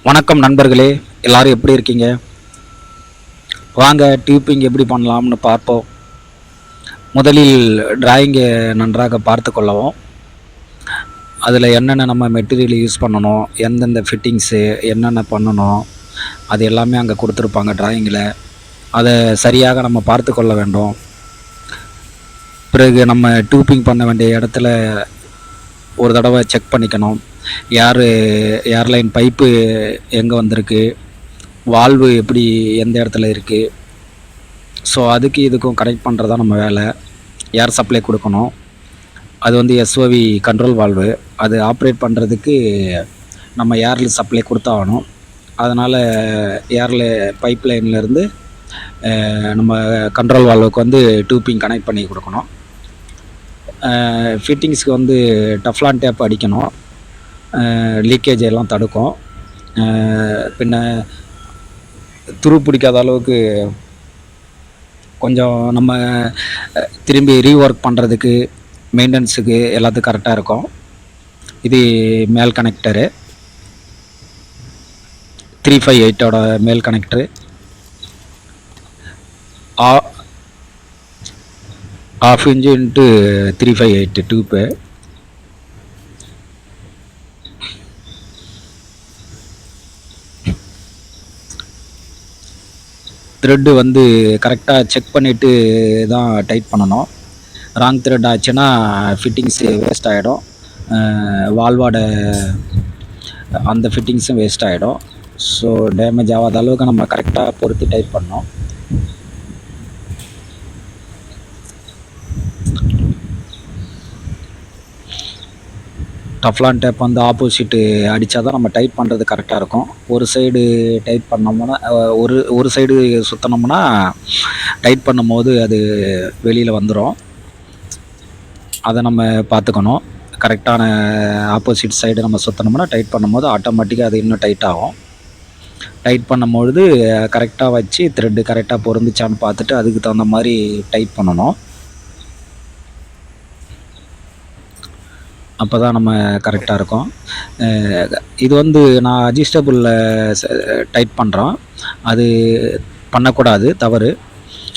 வணக்கம் நண்பர்களே, எல்லாரும் எப்படி இருக்கீங்க? வாங்க டியூப்பிங் எப்படி பண்ணலாம்னு பார்ப்போம். முதலில் டிராயிங்கை நன்றாக பார்த்து கொள்ளவும். அதில் என்னென்ன நம்ம மெட்டீரியல் யூஸ் பண்ணணும், எந்தெந்த ஃபிட்டிங்ஸு என்னென்ன பண்ணணும், அது எல்லாமே அங்கே கொடுத்துருப்பாங்க டிராயிங்கில். அதை சரியாக நம்ம பார்த்து கொள்ள வேண்டும். பிறகு நம்ம டியூப்பிங் பண்ண வேண்டிய இடத்துல ஒரு தடவை செக் பண்ணிக்கணும். ஏர்லைன் பைப்பு எங்கே வந்திருக்கு, வால்வு எப்படி எந்த இடத்துல இருக்குது. ஸோ அதுக்கு இதுக்கும் கனெக்ட் பண்ணுறது தான் நம்ம வேலை. ஏர் சப்ளை கொடுக்கணும். அது வந்து எஸ்ஓவி கண்ட்ரோல் வால்வு. அது ஆப்ரேட் பண்ணுறதுக்கு நம்ம ஏர்ல சப்ளை கொடுத்தாகணும். அதனால் ஏர்ல பைப் லைன்லேருந்து நம்ம கண்ட்ரோல் வால்வுக்கு வந்து டியூப்பிங் கனெக்ட் பண்ணி கொடுக்கணும். ஃபிட்டிங்ஸ்க்கு வந்து டஃப்லான் டேப் அடிக்கணும். லீக்கேஜ் எல்லாம் தடுக்கும். பின்ன துரு பிடிக்காத அளவுக்கு கொஞ்சம் நம்ம திரும்பி ரீஒர்க் பண்ணுறதுக்கு மெயின்டெனன்ஸுக்கு எல்லாத்துக்கும் கரெக்டாக இருக்கும். இது மேல் கனெக்டரு 358ஓட மேல் connector. ½ inch into 358 tube. Thread வந்து கரெக்டாக செக் பண்ணிவிட்டு தான் டைட் பண்ணணும். ராங் த்ரெட் ஆச்சுன்னா ஃபிட்டிங்ஸு வேஸ்ட் ஆகிடும். வால்வோட அந்த ஃபிட்டிங்ஸும் வேஸ்ட் ஆகிடும். ஸோ டேமேஜ் ஆகாத அளவுக்கு நம்ம கரெக்டாக பொறுத்து டைட் பண்ணோம். டஃப்லான் டேப் வந்து ஆப்போசிட்டு அடித்தா தான் நம்ம டைட் பண்ணுறது கரெக்டாக இருக்கும். ஒரு சைடு டைட் பண்ணோம்னா ஒரு சைடு சுற்றினோம்னா டைட் பண்ணும்போது அது வெளியில் வந்துடும். அதை நம்ம பார்த்துக்கணும். கரெக்டான ஆப்போசிட் சைடு நம்ம சுற்றினோம்னா டைட் பண்ணும்போது ஆட்டோமேட்டிக்காக அது இன்னும் டைட் ஆகும். டைட் பண்ணும்பொழுது கரெக்டாக வச்சு த்ரெட்டு கரெக்டாக பொருந்துச்சான்னு பார்த்துட்டு அதுக்கு தகுந்த மாதிரி டைட் பண்ணணும். அப்போ தான் நம்ம கரெக்டாக இருக்கும். இது வந்து நான் அட்ஜஸ்டபுளில் டைட் பண்ணுறோம். அது பண்ணக்கூடாது, தவறு.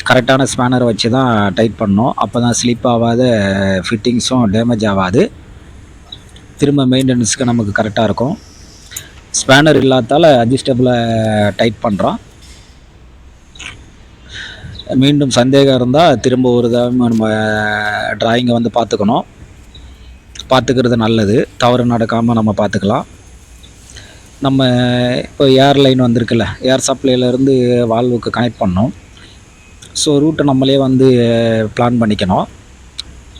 கரெக்டான ஸ்பேனர் வச்சு தான் டைட் பண்ணணும். அப்போ தான் ஸ்லிப் ஆகாத, ஃபிட்டிங்ஸும் டேமேஜ் ஆகாது. திரும்ப மெயின்டெனன்ஸுக்கு நமக்கு கரெக்டாக இருக்கும். ஸ்பேனர் இல்லாதால அட்ஜஸ்டபுளை டைட் பண்ணுறோம். மீண்டும் சந்தேகம் இருந்தால் திரும்ப ஒரு தடவை நம்ம டிராயிங்கை வந்து பார்த்துக்கிறது நல்லது. தவறு நடக்காமல் நம்ம பார்த்துக்கலாம். நம்ம இப்போ ஏர்லைன் வந்திருக்குல்ல, ஏர் சப்ளைலேருந்து வால்வுக்கு கனெக்ட் பண்ணோம். ஸோ ரூட்டை நம்மளே வந்து பிளான் பண்ணிக்கணும்.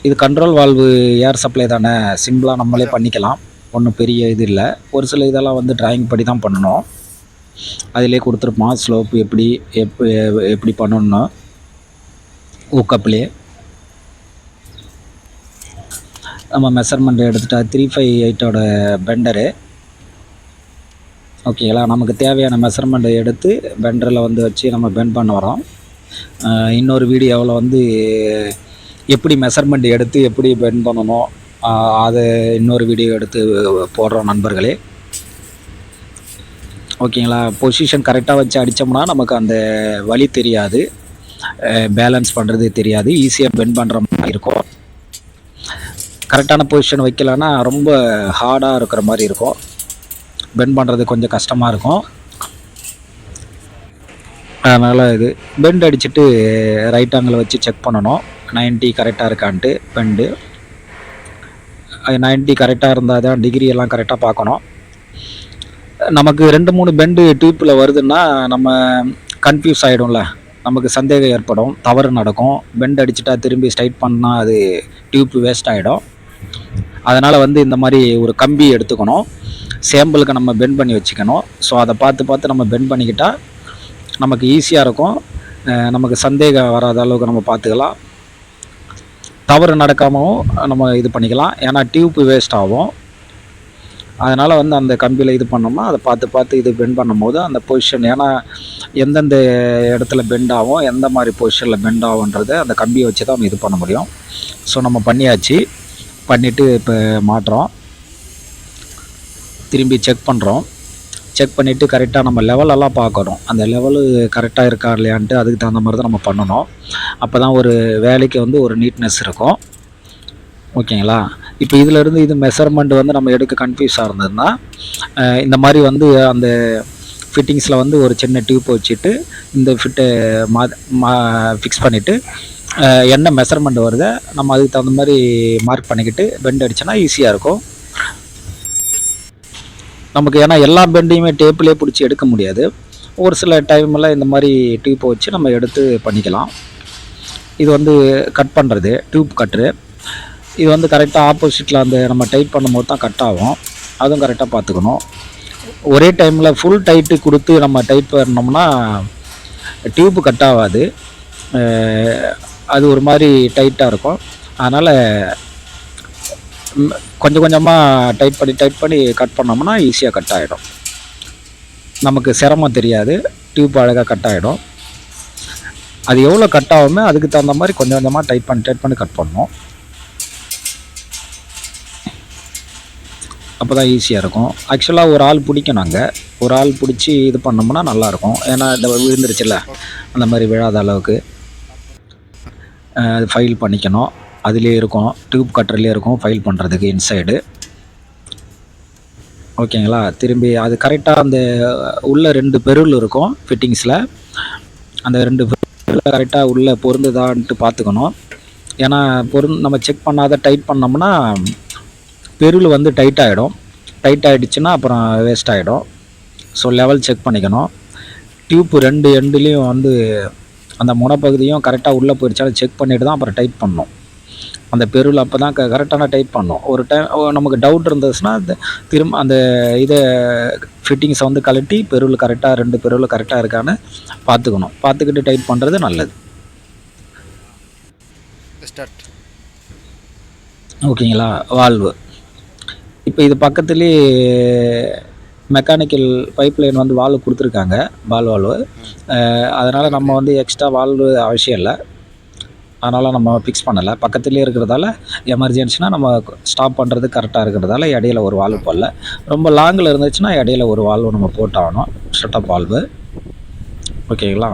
இது கண்ட்ரோல் வால்வு ஏர் சப்ளை தானே, சிம்பிளாக நம்மளே பண்ணிக்கலாம். ஒன்றும் பெரிய இது இல்லை. ஒரு சில இதெல்லாம் வந்து டிராயிங் படி தான் பண்ணணும். அதிலே கொடுத்துருப்பான் ஸ்லோப்பு எப்படி பண்ணணும்னா ஊக்கப்லேயே நம்ம மெஷர்மெண்ட் எடுத்துட்டா 358ஓட பெண்டரு. ஓகேங்களா, நமக்கு தேவையான மெஷர்மெண்ட்டை எடுத்து பெண்டரில் வந்து வச்சு நம்ம பெண்ட் பண்ண வரோம். இன்னொரு வீடியோவில் வந்து எப்படி மெஷர்மெண்ட் எடுத்து எப்படி பெண்ட் பண்ணணும் அதை இன்னொரு வீடியோ எடுத்து போடுறோம் நண்பர்களே. ஓகேங்களா, பொசிஷன் கரெக்டாக வச்சு அடித்தோம்னா நமக்கு அந்த வலி தெரியாது, பேலன்ஸ் பண்ணுறது தெரியாது, ஈஸியாக பெண்ட் பண்ணுற மாதிரி இருக்கும். கரெக்டான பொசிஷன் வைக்கலன்னா ரொம்ப ஹார்டாக இருக்கிற மாதிரி இருக்கும். பெண்ட் பண்ணுறது கொஞ்சம் கஷ்டமாக இருக்கும். அதனால் இது பெண்ட் அடிச்சுட்டு ரைட் ஆங்கிள் வச்சு செக் பண்ணணும் 90 கரெக்டாக இருக்கான்ட்டு. பெண்டு 90 கரெக்டாக இருந்தால் தான் டிகிரி எல்லாம் கரெக்டாக பார்க்கணும். நமக்கு 2-3 பெண்டு டியூப்பில் வருதுன்னா நம்ம கன்ஃபியூஸ் ஆகிடும்ல, நமக்கு சந்தேகம் ஏற்படும், தவறு நடக்கும். பெண்ட் அடிச்சுட்டா திரும்பி ஸ்ட்ரைட் பண்ணால் அது டியூப் வேஸ்ட் ஆகிடும். அதனால் வந்து இந்த மாதிரி ஒரு கம்பி எடுத்துக்கணும். சேம்பிளுக்கு நம்ம பெண்ட் பண்ணி வச்சுக்கணும். ஸோ அதை பார்த்து நம்ம பெண்ட் பண்ணிக்கிட்டால் நமக்கு ஈஸியாக இருக்கும். நமக்கு சந்தேகம் வராத அளவுக்கு நம்ம பார்த்துக்கலாம். தவறு நடக்காமவும் நம்ம இது பண்ணிக்கலாம். ஏன்னா டியூப்பு வேஸ்ட் ஆகும். அதனால் வந்து அந்த கம்பியில் இது பண்ணோம்னா அதை பார்த்து இது பெண்ட் பண்ணும்போது அந்த பொசிஷன், ஏன்னா எந்தெந்த இடத்துல பெண்ட் ஆகும், எந்த மாதிரி பொசிஷனில் பெண்ட் ஆகுன்றதை அந்த கம்பியை வச்சு தான் நம்ம இது பண்ண முடியும். ஸோ நம்ம பண்ணிவிட்டு இப்போ மாட்டுறோம். திரும்பி செக் பண்ணுறோம். செக் பண்ணிவிட்டு கரெக்டாக நம்ம லெவலெல்லாம் பார்க்கணும். அந்த லெவலு கரெக்டாக இருக்கா இல்லையான்ட்டு அதுக்கு தகுந்த மாதிரி தான் நம்ம பண்ணணும். அப்போ தான் ஒரு வேலைக்கு வந்து ஒரு நீட்னஸ் இருக்கும். ஓகேங்களா? இப்போ இதிலேருந்து இது மெஷர்மெண்ட் வந்து நம்ம எடுக்க கன்ஃப்யூஸாக இருந்ததுன்னா இந்த மாதிரி வந்து அந்த ஃபிட்டிங்ஸில் வந்து ஒரு சின்ன டியூப் வச்சுட்டு இந்த ஃபிட்டை ஃபிக்ஸ் பண்ணிவிட்டு என்ன மெஷர்மெண்ட் வருதோ நம்ம அதுக்கு தகுந்த மாதிரி மார்க் பண்ணிக்கிட்டு பெண்ட் அடிச்சோன்னா ஈஸியாக இருக்கும் நமக்கு. ஏன்னா எல்லா பெண்டையுமே டேப்லேயே பிடிச்சி எடுக்க முடியாது. ஒரு சில டைமில் இந்த மாதிரி டியூப்பை வச்சு நம்ம எடுத்து பண்ணிக்கலாம். இது வந்து கட் பண்ணுறது டியூப் கட்ரு. இது வந்து கரெக்டாக ஆப்போசிட்டில் அந்த நம்ம டைட் பண்ணும்போது தான் கட் ஆகும். அதுவும் கரெக்டாக பார்த்துக்கணும். ஒரே டைமில் ஃபுல் டைட்டு கொடுத்து நம்ம டைட் பண்ணோம்னா டியூப்பு கட் ஆகாது. அது ஒரு மாதிரி டைட்டாக இருக்கும். அதனால் கொஞ்சம் கொஞ்சமாக டைட் பண்ணி கட் பண்ணோம்னா ஈஸியாக கட் ஆகிடும். நமக்கு சிரமம் தெரியாது. டியூப் அழகாக கட் ஆகிடும். அது எவ்வளோ கட் ஆகுமே அதுக்கு தகுந்த மாதிரி கொஞ்சம் கொஞ்சமாக டைட் பண்ணி கட் பண்ணணும். அப்போ தான் ஈஸியாக இருக்கும். ஆக்சுவலாக ஒரு ஆள் பிடிக்கும். நாங்கள் ஒரு ஆள் பிடிச்சி இது பண்ணோம்னா நல்லாயிருக்கும். ஏன்னா இந்த விழுந்துருச்சுல்ல அந்த மாதிரி விழாத அளவுக்கு அது ஃபைல் பண்ணிக்கணும். அதிலே இருக்கும், டியூப் கட்டர்லேயே இருக்கும் ஃபைல் பண்ணுறதுக்கு இன்சைடு. ஓகேங்களா? திரும்பி அது கரெக்டாக அந்த உள்ள 2 பெருள் இருக்கும் ஃபிட்டிங்ஸில். அந்த 2 பெருளில் கரெக்டாக உள்ளே பொருந்துதான்ட்டு பார்த்துக்கணும். ஏன்னா நம்ம செக் பண்ணாத டைட் பண்ணோம்னா பெருள் வந்து டைட் ஆகிடுச்சுன்னா அப்புறம் வேஸ்ட் ஆகிடும். ஸோ லெவல் செக் பண்ணிக்கணும். டியூப்பு 2 எண்டுலேயும் வந்து அந்த முனைப்பகுதியும் கரெக்டாக உள்ளே போயிடுச்சாலும் செக் பண்ணிவிட்டு தான் அப்புறம் டைட் பண்ணணும். அந்த பெருள் அப்போ தான் கரெக்டான டைட் பண்ணணும். ஒரு டைம் நமக்கு டவுட் இருந்துச்சுன்னா திரும்ப அந்த இதை ஃபிட்டிங்ஸை வந்து கழட்டி பெருள் கரெக்டாக 2 பெருள் கரெக்டாக இருக்கான்னு பார்த்துக்கிட்டு டைட் பண்ணுறது நல்லது. ஓகேங்களா? வால்வு இப்போ இது பக்கத்துலேயே மெக்கானிக்கல் பைப் லைன் வந்து வால்வு கொடுத்துருக்காங்க, பால் வால்வு. அதனால் நம்ம வந்து எக்ஸ்ட்ரா வால்வு அவசியம் இல்லை. அதனால் நம்ம ஃபிக்ஸ் பண்ணலை. பக்கத்துலேயே இருக்கிறதால எமர்ஜென்சினா நம்ம ஸ்டாப் பண்ணுறது கரெக்டாக இருக்கிறதால இடையில ஒரு வால்வு போடல. ரொம்ப லாங்கில் இருந்துச்சுன்னா இடையில ஒரு வால்வு நம்ம போட்டாகணும், ஷட்டப் வால்வு. ஓகேங்களா?